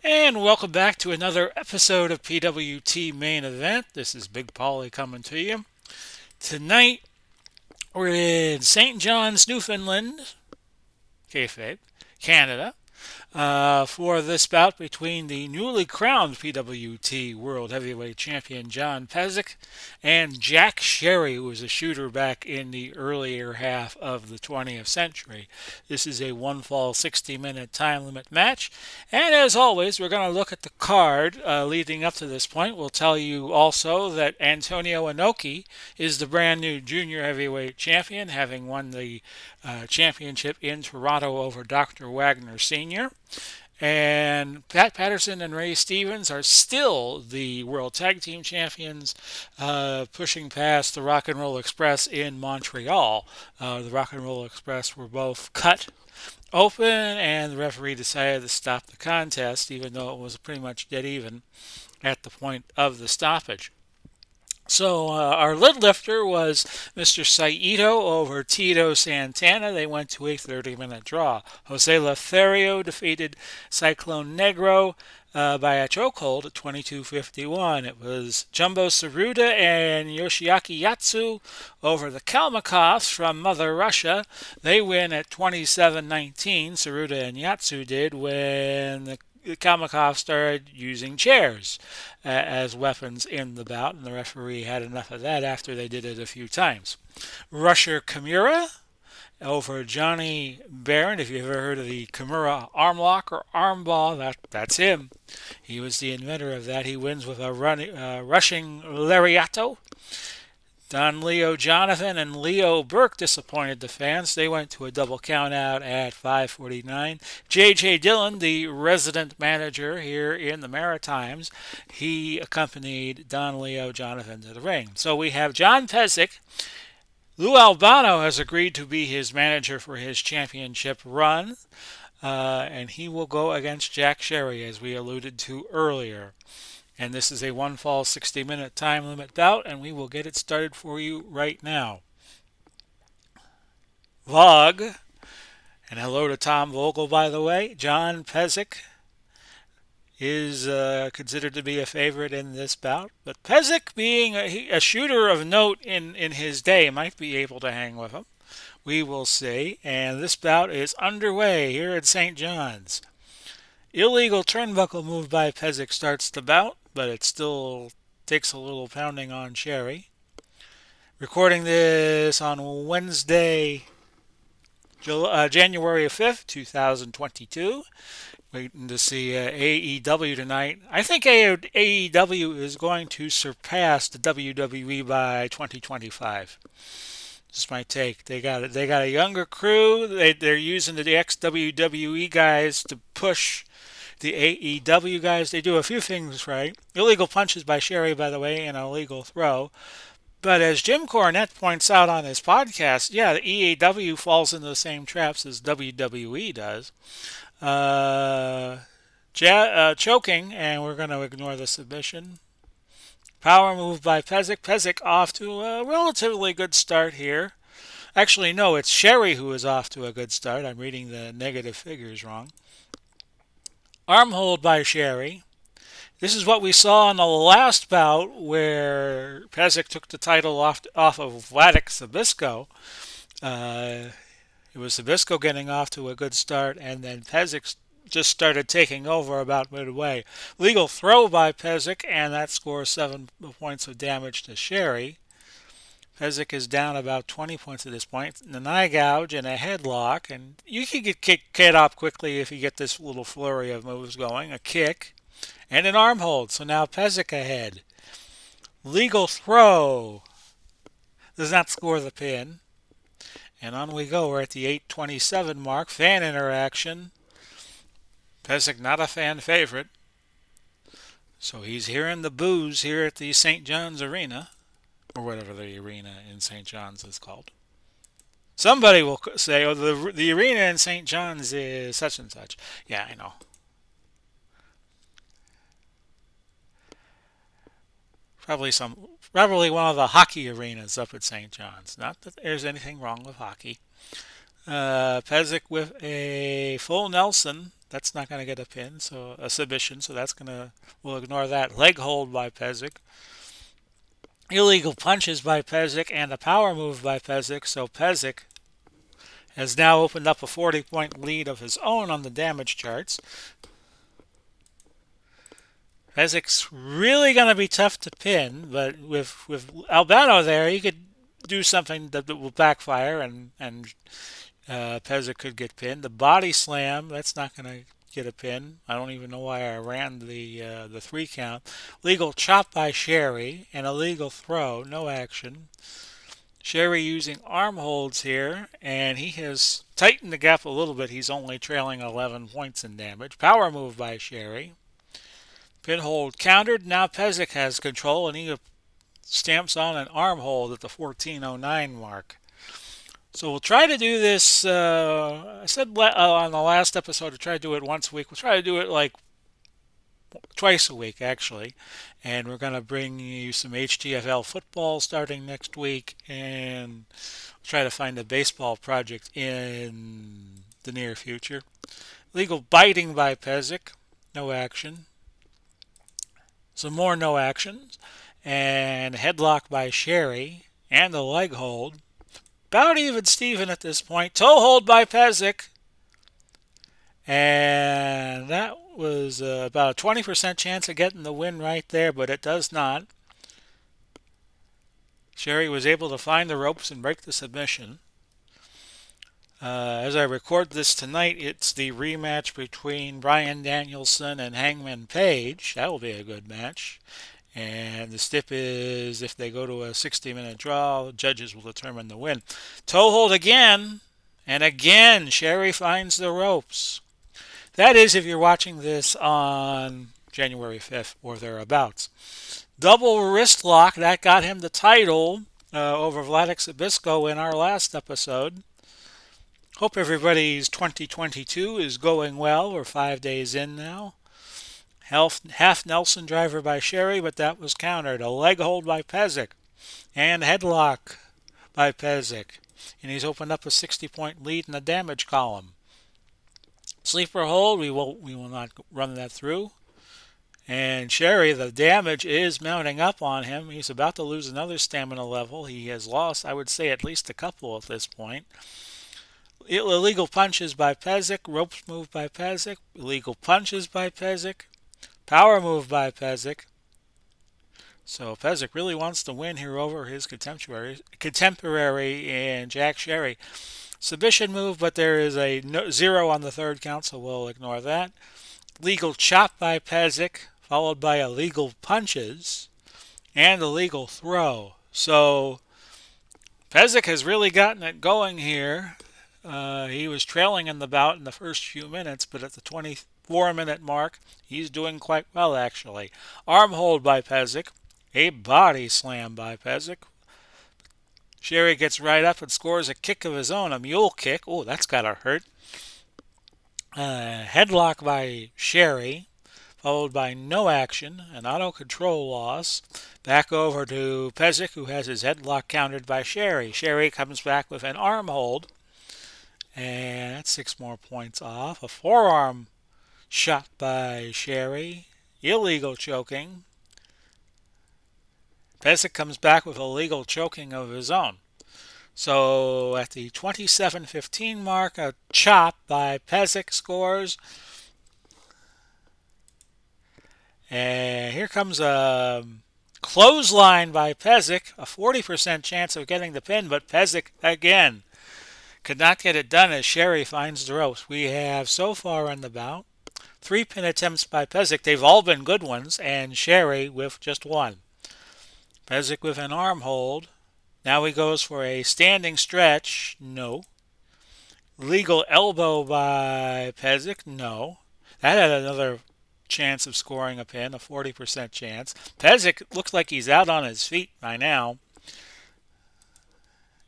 And welcome back to another episode of PWT Main Event. This is Big Paulie coming to you. Tonight, we're in St. John's, Newfoundland, kayfabe, Canada, for this bout between the newly crowned PWT World Heavyweight Champion John Pesek and Jack Sherry, who was a shooter back in the earlier half of the 20th century. This is a one fall 60-minute time limit match. And as always, we're going to look at the card leading up to this point. We'll tell you also that Antonio Inoki is the brand new junior heavyweight champion, having won the championship in Toronto over Dr. Wagner Sr. And Pat Patterson and Ray Stevens are still the World Tag Team Champions, pushing past the Rock and Roll Express in Montreal. The Rock and Roll Express were both cut open, and the referee decided to stop the contest, even though it was pretty much dead even at the point of the stoppage. So our lid lifter was Mr. Saito over Tito Santana. They went to a 30-minute draw. Jose Lothario defeated Cyclone Negro by a chokehold at 22:51. It was Jumbo Tsuruta and Yoshiaki Yatsu over the Kalmakovs from Mother Russia. They win at 27:19. Tsuruta and Yatsu did when the Kalmakov started using chairs as weapons in the bout, and the referee had enough of that after they did it a few times. Rusher Kimura over Johnny Barron. If you've ever heard of the Kimura arm lock or arm ball, that's him. He was the inventor of that. He wins with a rushing lariato. Don Leo Jonathan and Leo Burke disappointed the fans. They went to a double countout at 5:49. J.J. Dillon, the resident manager here in the Maritimes, he accompanied Don Leo Jonathan to the ring. So we have John Pesek. Lou Albano has agreed to be his manager for his championship run, and he will go against Jack Sherry, as we alluded to earlier. And this is a one fall 60-minute time limit bout, and we will get it started for you right now. Vog, and hello to Tom Vogel, by the way. John Pesek is considered to be a favorite in this bout, but Pesek, being a shooter of note in his day, might be able to hang with him. We will see. And this bout is underway here at St. John's. Illegal turnbuckle move by Pesek starts the bout, but it still takes a little pounding on Sherry. Recording this on Wednesday, January 5th, 2022. Waiting to see AEW tonight. I think AEW is going to surpass the WWE by 2025. Just my take. They got a younger crew. They're using the ex-WWE guys to push the AEW guys. They do a few things right. Illegal punches by Sherry, by the way, and an illegal throw. But as Jim Cornette points out on his podcast, yeah, the EAW falls into the same traps as WWE does. Choking, and we're going to ignore the submission. Power move by Pesek. Pesek off to a relatively good start here. Actually, no, it's Sherry who is off to a good start. I'm reading the negative figures wrong. Arm hold by Sherry. This is what we saw in the last bout where Pesek took the title off of Vladek Sabisco. It was Sabisco getting off to a good start, and then Pesek just started taking over about midway. Legal throw by Pesek, and that scores 7 points of damage to Sherry. Pesek is down about 20 points at this point. An eye gouge and a headlock, and you can get kicked up quickly if you get this little flurry of moves going. A kick and an arm hold. So now Pesek ahead. Legal throw does not score the pin. And on we go. We're at the 8:27 mark. Fan interaction. Pesek not a fan favorite. So he's hearing the boos here at the St. John's Arena, or whatever the arena in St. John's is called. Somebody will say, oh, the arena in St. John's is such and such. Yeah, I know. Probably one of the hockey arenas up at St. John's. Not that there's anything wrong with hockey. Pesek with a full Nelson. That's not going to get a pin, so a submission. So we'll ignore that. Leg hold by Pesek. Illegal punches by Pesek and a power move by Pesek. So Pesek has now opened up a 40-point lead of his own on the damage charts. Pesek's really going to be tough to pin, but with Albano there, he could do something that will backfire, and Pesek could get pinned. The body slam, that's not going to get a pin. I don't even know why I ran the 3 count. Legal chop by Sherry and a legal throw, no action. Sherry using arm holds here, and he has tightened the gap a little bit. He's only trailing 11 points in damage. Power move by Sherry. Pin hold countered. Now Pesek has control, and he stamps on an arm hold at the 14:09 mark. So we'll try to do this. I said on the last episode to try to do it once a week. We'll try to do it like twice a week, actually. And we're going to bring you some HTFL football starting next week, and try to find a baseball project in the near future. Legal biting by Pesek, no action. Some more no actions, and headlock by Sherry, and the leg hold. About even Steven at this point. Toe hold by Pesek, and that was about a 20% chance of getting the win right there, but it does not. Sherry was able to find the ropes and break the submission. As I record this tonight, it's the rematch between Bryan Danielson and Hangman Page. That will be a good match. And the stip is if they go to a 60-minute draw, the judges will determine the win. Toe hold again, and again, Sherry finds the ropes. That is if you're watching this on January 5th or thereabouts. Double wrist lock, that got him the title over Vladek Sabisco in our last episode. Hope everybody's 2022 is going well. We're 5 days in now. Half Nelson driver by Sherry, but that was countered. A leg hold by Pesek and headlock by Pesek. And he's opened up a 60-point lead in the damage column. Sleeper hold, we will not run that through. And Sherry, the damage is mounting up on him. He's about to lose another stamina level. He has lost, I would say, at least a couple at this point. Illegal punches by Pesek, ropes move by Pesek, illegal punches by Pesek, power move by Pesek. So Pesek really wants to win here over his contemporary in Jack Sherry. Submission move, but there is a 0 on the 3rd count, so we'll ignore that. Legal chop by Pesek, followed by illegal punches and a legal throw. So Pesek has really gotten it going here. He was trailing in the bout in the first few minutes, but at the 24-minute mark, he's doing quite well, actually. Arm hold by Pesek. A body slam by Pesek. Sherry gets right up and scores a kick of his own, a mule kick. Oh, that's got to hurt. Headlock by Sherry, followed by no action, an auto control loss. Back over to Pesek, who has his headlock countered by Sherry. Sherry comes back with an arm hold. And that's 6 more points off. A forearm shot by Sherry. Illegal choking. Pesek comes back with a legal choking of his own. So at the 27:15 mark, a chop by Pesek scores. And here comes a clothesline by Pesek. A 40% chance of getting the pin, but Pesek again could not get it done as Sherry finds the ropes. We have so far in the bout 3 pin attempts by Pesek. They've all been good ones, and Sherry with just 1. Pesek with an arm hold. Now he goes for a standing stretch. No. Legal elbow by Pesek. No. That had another chance of scoring a pin, a 40% chance. Pesek looks like he's out on his feet by now.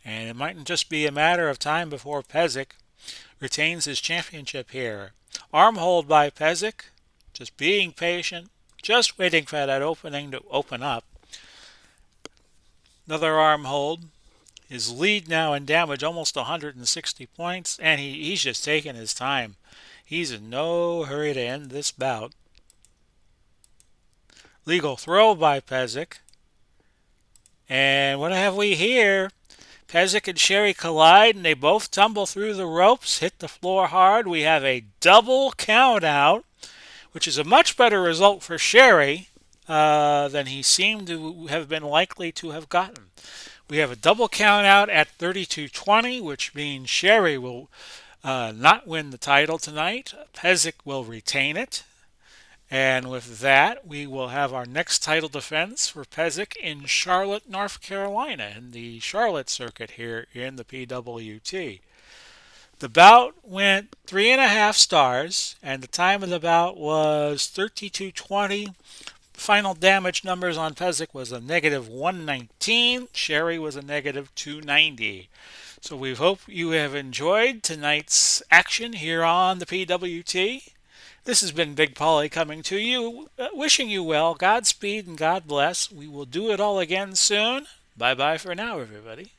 And it mightn't just be a matter of time before Pesek retains his championship here. Arm hold by Pesek. Just being patient. Just waiting for that opening to open up. Another arm hold. His lead now in damage almost 160 points, and he's just taking his time. He's in no hurry to end this bout. Legal throw by Pesek. And what have we here? Pesek and Sherry collide, and they both tumble through the ropes, hit the floor hard. We have a double count out, which is a much better result for Sherry than he seemed to have been likely to have gotten. We have a double count out at 32-20, which means Sherry will not win the title tonight. Pesek will retain it. And with that, we will have our next title defense for Pesek in Charlotte, North Carolina, in the Charlotte circuit here in the PWT. The bout went 3.5 stars, and the time of the bout was 32-20. Final damage numbers on Pesek was a negative 119. Sherry was a negative 290. So we hope you have enjoyed tonight's action here on the PWT. This has been Big Polly coming to you, wishing you well, Godspeed and God bless. We will do it all again soon. Bye-bye for now, everybody.